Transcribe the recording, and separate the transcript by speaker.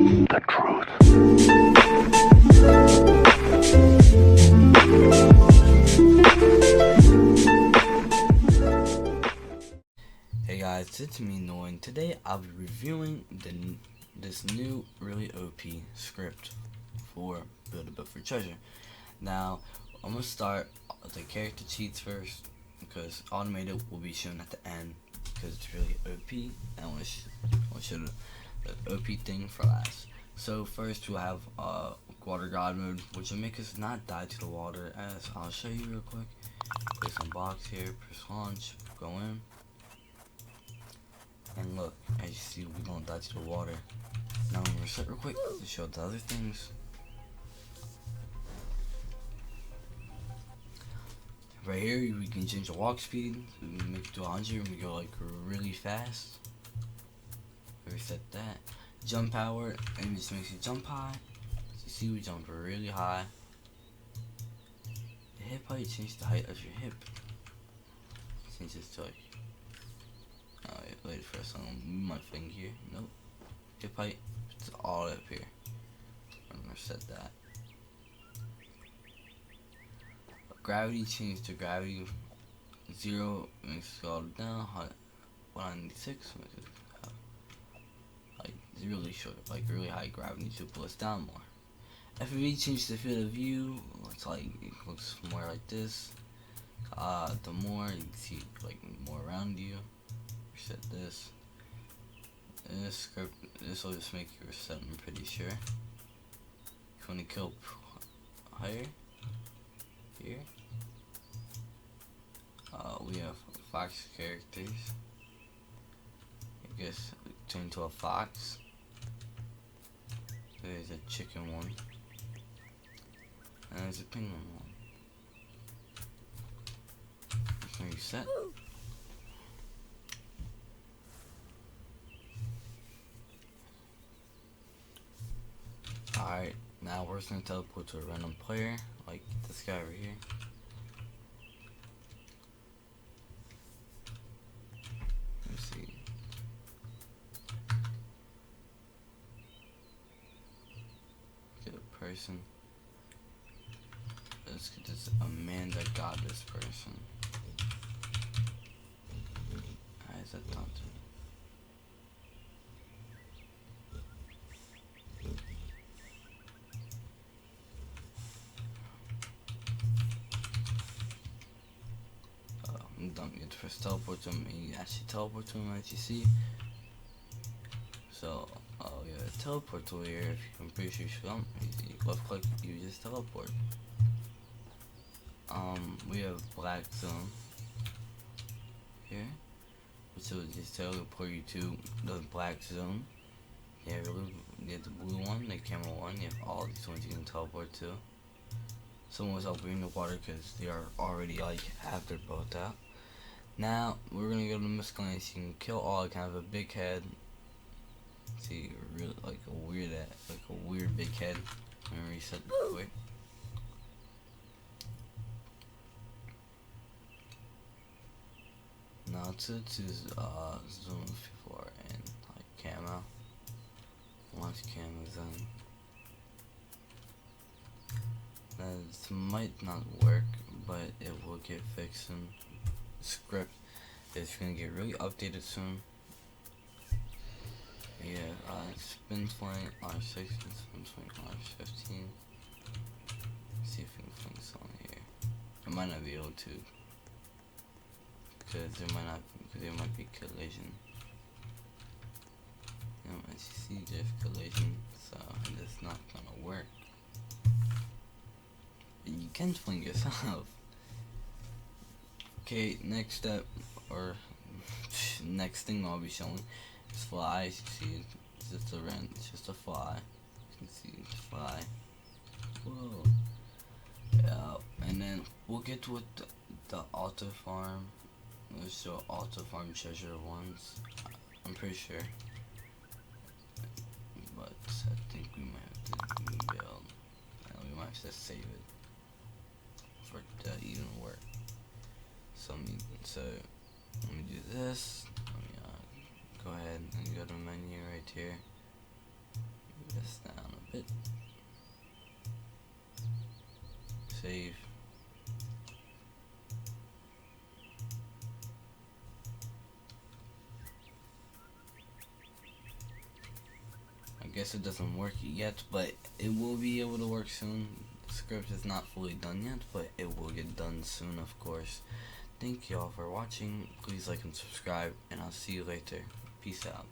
Speaker 1: The truth.
Speaker 2: Hey guys, it's me Noah, and today I'll be reviewing this new really OP script for Build a Boat for Treasure. Now, I'm gonna start with the character cheats first because automated will be shown at the end because it's really OP, and I want to show the OP thing for last. So first we'll have water god mode, which will make us not die to the water, as I'll show you real quick. Place some box here, press launch, go in. And look, as you see, we don't die to the water. Now I'm gonna reset real quick to show the other things. Right here, we can change the walk speed. We can make it to 100 and we go like really fast. Reset that. Jump power, and it just makes you jump high. So you see, we jump really high. The hip height, change the height of your hip. Change this to like. Oh, wait for a second. Move my finger here. Nope. Hip height. It's all up here. I'm gonna set that. Gravity, change to gravity 0. Makes it go down. 196. Makes it have, like really short, like really high gravity to pull us down more. FPV, change the field of view. It's like it looks more like this. The more you can see like more around you. Reset this. This script, this will just make you reset, I'm pretty sure. If you want to kill higher, here. We have fox characters. I guess turn to a fox. There's a chicken one. And there's a penguin one. Just reset. Alright, now we're just gonna teleport to a random player, like this guy over here. Let's see. Get a person. Let's get this Amanda got this person. Alright, is that taunted? I'm done. You have to first teleport to him, and you actually teleport to him, as you see. So, yeah, teleport to here. If I'm pretty sure you left click, you just teleport. We have black zone here, which will just teleport you to the black zone. You have the blue one, the camera one. You have all these ones you can teleport to. Someone was helping in the water because they are already like have their boat out. Now we're gonna go to miscellaneous. You can kill all kind of a big head. See, really like a weird big head. I'm gonna reset real quick. Now to zoom before and like camo. Once camo's in. This might not work, but it will get fixed soon. The script is gonna get really updated soon. Yeah, spin flank R6 and spin flank R15. See if we can find this on here. I might not be able to, because there might be collision. You know, as you see, there's collision, so it's not gonna work. You can fling yourself. Okay, next step, or next thing I'll be showing is fly. As you see, it's just it's just a fly. You can see it's fly. Whoa. Yeah, and then we'll get to the Autofarm. Let's show Autofarm treasure ones. I'm pretty sure, but I think we might have to rebuild. We might have to save it for it to even work. So let me do this. Let me go ahead and go to menu right here. it. Save. I guess it doesn't work yet, but it will be able to work soon. The script is not fully done yet, but it will get done soon, of course. Thank y'all for watching. Please like and subscribe, and I'll see you later. Peace out.